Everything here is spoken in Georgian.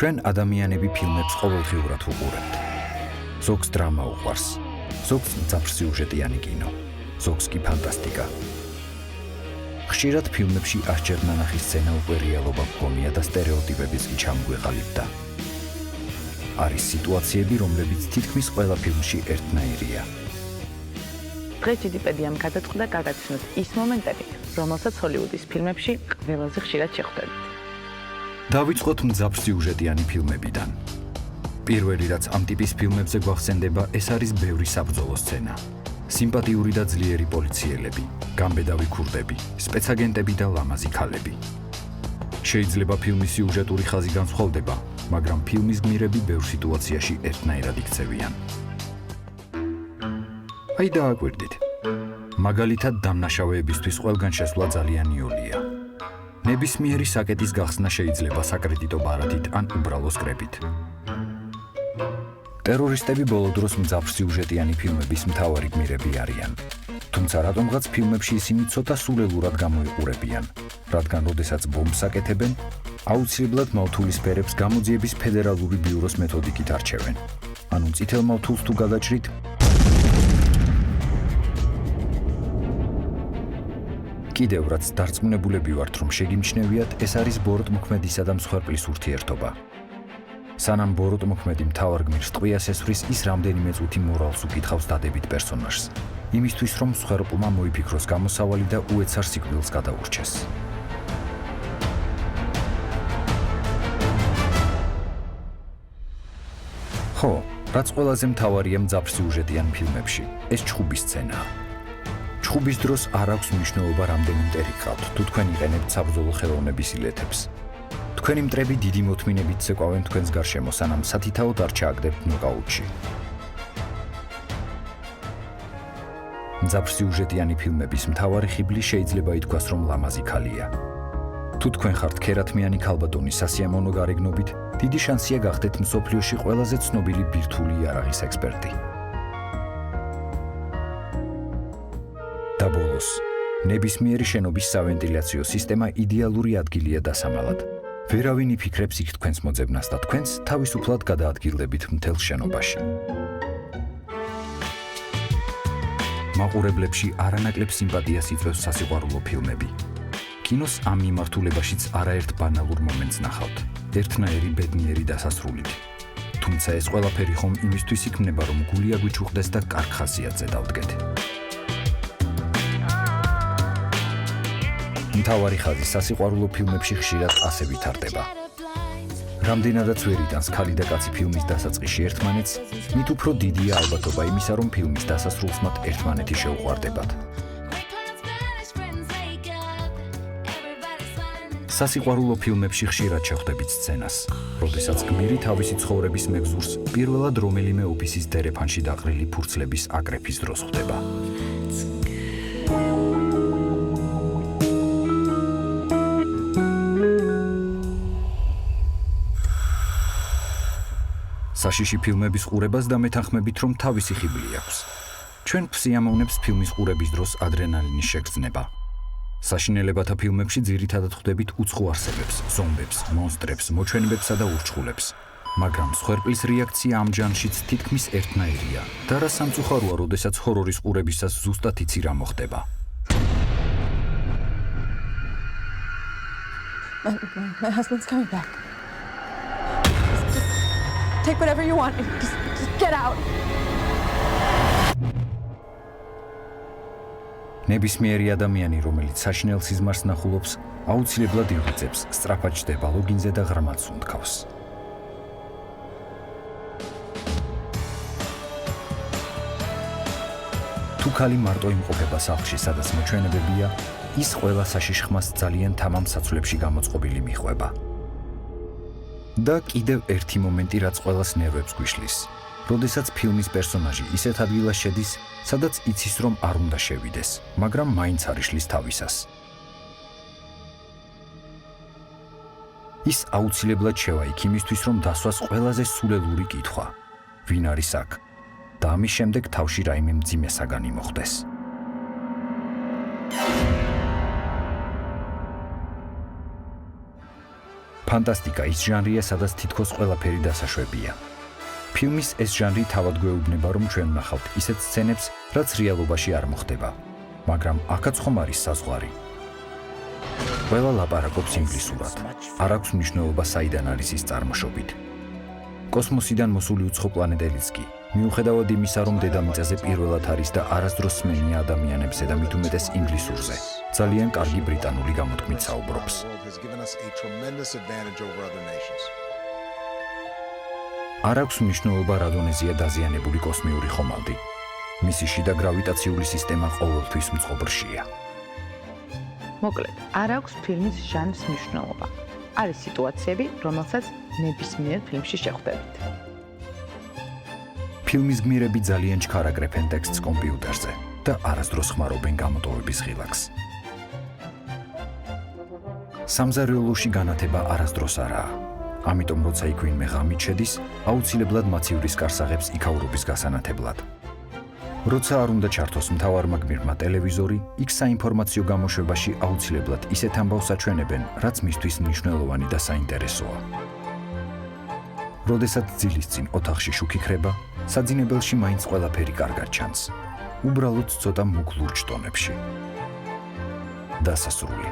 ჩვენ ადამიანები ფილმებს ყოველდღიურად ვუყურებთ. ზოგს დრამა უყვარს, ზოგს მძაფრ-სიუჟეტიანი კინო, ზოგს კი ფანტასტიკა. ხშირად ფილმებში ასჯერ ნანახი სცენა უკვე რეალობა გქონია და სტერეოტიპებიც კი ჩამგვეყალიბდა. არის სიტუაციები, რომლებიც თითქმის ყველა ფილმში ერთნაირია. დღეს ჯიდიპედიამ გადაწყდა გაგაცნოთ ის მომენტები, რომელსაც ჰოლივუდის ფილმებში ყველაზე ხშირად შეხვდებით. დავიწყოთ მძაფრ-სიუჟეტიანი ფილმებიდან. პირველი რაც ამ ტიპის ფილმებზე გვახსენდება, ეს არის ბევრი საბრძოლო სცენა. სიმპათიური და ძლიერი პოლიციელები, გამბედავი ქურდები, სპეცაგენტები და ლამაზი ქალები. შეიძლება ფილმის სიუჟეტური ხაზი განსხვავდება, მაგრამ ფილმის გმირები ბევრ სიტუაციაში ერთნაირად იქცევიან. აი დააკვირდით. მაგალითად, დამნაშავეებისთვის ყველგან შესვლა ძალიან იოლია. ნებისმიერი საკეტის გახსნა შეიძლება საკრედიტო ბარათით ან უბრალოს კრებით. ტერორისტები ბოლო დროს მძაფრ-სიუჟეტიანი ფილმების მთავარი გმირები არიან. თუმცა რატომღაც ფილმებში ისინი ცოტა სულელურად გამოიყურებიან, რადგან როდესაც ბომბს აკეთებენ, აუცილებლად მავთულის ფერებს გამოძიების ფედერალური ბიუროს მეთოდიკით არჩევენ. ანუ წითელ მავთულს თუ გადაჭრით, კიდევ რაც დარწმუნებულები ვართ, რომ შეგიმჩნევიათ, ეს არის ბოროტმოქმედისა და მსხვერპლის ურთიერთობა. სანამ ბოროტმოქმედი მთავარ გმირს ტყვიას ესვრის, ის რამდენიმე წუთი მორალს უკითხავს დადებით პერსონაჟს, იმისთვის რომ მსხვერპლმა მოიფიქროს გამოსავალი და უეცარ სიკვდილს გადაურჩეს. ხო, რაც ყველაზე მთავარია მძაფრ-სიუჟეტიან ფილმებში, ეს ჩხუბის სცენაა. ჩხუბის დროს არ აქვს მნიშვნელობა რამდენი მტერი გყავთ, თუ თქვენ იყენებთ საბრძოლო ხელოვნების ილეთებს. თქვენი მტრები დიდი მოთმინებით ცეკვავენ თქვენს გარშემო, სანამ სათითაოდ არ ჩააგდებთ ნოკაუტში. მძაფრ-სიუჟეტიანი ფილმების მთავარი ხიბლი შეიძლება ითქვას, რომ ლამაზი ქალია. თუ თქვენ ხართ ქერათმიანი ქალბატონის სასიამოვნო გარეგნობით, დიდი შანსია გახდეთ მსოფლიოში ყველაზე ცნობილი ბირთვული იარაღის ექსპერტი. და ბოლოს, ნებისმიერი შენობის სავენტილიაციო სისტემა იდეალური ადგილია დასამალად. ვერავინ იფიქრებს იქ თქვენს მოძებნას და თქვენს თავისუფლად გადაადგილდებით მთელ შენობაში. მაყურებლებში არანაკლებ სიმპათიას იწვევს სასიყვარულო ფილმები. კინოს ამ მიმართულებაშიც არაერთ ბანალურ მომენტს ნახავთ, ერთნაირი ბედნიერი დასასრულით. თუმცა ეს ყველაფერი ხომ იმისთვის იქმნება, რომ გული აგვიჩუხდეს და კარგ ხასიათზე დავდგეთ. მთავარი ხაზი სასიყვარულო ფილმებში ხშირად ასე ვითარდება. რამდენადაც ვერ იტანს ქალი და კაცი ფილმის დასაწყისში ერთმანეთს, მით უფრო დიდია ალბათობა იმისა, რომ ფილმის დასასრულს მათ ერთმანეთი შეუყვარდებათ. სასიყვარულო ფილმებში ხშირად შეხვდებით სცენას, როდესაც გმირი თავისი ცხოვრების მეგზურს პირველად რომელიმე ოფისის დერეფანში დაყრილი ფურცლების აკრეფის დროს ხვდება. საშიში ფილმების ყურებას და მეთანხმებით, რომ თავისი ხიბლი აქვს. ჩვენ გვსიამოვნებს ფილმის ყურების დროს ადრენალინის შეგრძნება. საშინელებათა ფილმებში ძირითადად ხვდებით უცხო არსებებს, ზომბებს, მონსტრებს, მოჩვენებებსა და ურჩხულებს. მაგრამ მსხვერპლის რეაქცია ამ ჟანრშიც თითქმის ერთნაირია და რა სამწუხაროა, როდესაც ჰორორის ყურებისას ზუსტად იცი რა მოხდება. My husband's coming back. Take whatever you want. Just get out. ნებისმიერი ადამიანი, რომელიც საშინელ სიზმარს ნახულობს, აუცილებლად იღვიძებს, სწრაფად ჯდება ლოგინზე და ღრმათს უნთქავს. თუ ქალი მარტო იმყოფება სახლში, სადაც მოჩვენებებია, ის ყველა საშიშ ხმას ძალიან თამამ საცვლებში გამოწყობილი მიხვება. და კიდევ ერთი მომენტი, რაც ყველას ნერვებს გვიშლის. როდესაც ფილმის პერსონაჟი ისეთ ადგილას შედის, სადაც იცის, რომ არ უნდა შევიდეს, მაგრამ მაინც არ იშლის თავისას. ის აუცილებლად შევა იქ იმისთვის, რომ დასვას ყველაზე სულელური კითხვა. ვინ არის აქ? და ამის შემდეგ თავში რაიმე მძიმე საგანი მოხდეს. ფანტასტიკა ის ჟანრია, სადაც თითქოს ყველაფერი დასაშვებია. ფილმის ეს ჟანრი თავად გვეუბნება, რომ ჩვენ ვნახავთ ისეთ სცენებს, რაც რეალობაში არ მოხდება, მაგრამ აქაც ხომ არის საზღვარი. ყველა ლაპარაკობს ინგლისურად. არ აქვს მნიშვნელობა, საიდან არის ის წარმოშობით. კოსმოსიდან მოსული უცხო პლანეტელიც კი, მიუხედავად იმისა, რომ დედამიწაზე პირველად არის და არასდროს სმენია ადამიანებზე და მით უმეტეს ინგლისურზე, ძალიან კარგი ბრიტანული გამოთქმით საუბრობს. არ აქვს მნიშვნელობა, რა დონეზეა დაზიანებული კოსმიური ხომალდი. მისი შიდა გრავიტაციული სისტემა ყოველთვის მწყობრშია. მოკლედ, არ აქვს ფილმის ჟანრის მნიშვნელობა. არის სიტუაციები, რომელსაც ნებისმიერ ფილმში შეხვდებით. ფილმის გმირები ძალიან ჩქარაგრებენ ტექსტს კომპიუტერზე და არასდროს ხმარობენ გამოტოვების ღილაკს. სამზარეულოში განათება არასდროს არაა. ამიტომ როცა იქ ვინმე ღამით შედის, აუცილებლად მაცივრის კარსაღებს იქაურობის გასანათებლად. როცა არ უნდა ჩართოს მთავარმა გმირმა ტელევიზორი, იქ საინფორმაციო გამოშვებაში აუცილებლად ისეთ ამბავს აჩვენებენ, რაც მისთვის მნიშვნელოვანი და საინტერესოა. როდესაც ძილის წინ ოთახში შუქი ხრება, საძინებელში მაინც ყველაფერი კარგად ჩანს. უბრალოდ ცოტა მუქ ლურჯ ტონებში. დასასრული.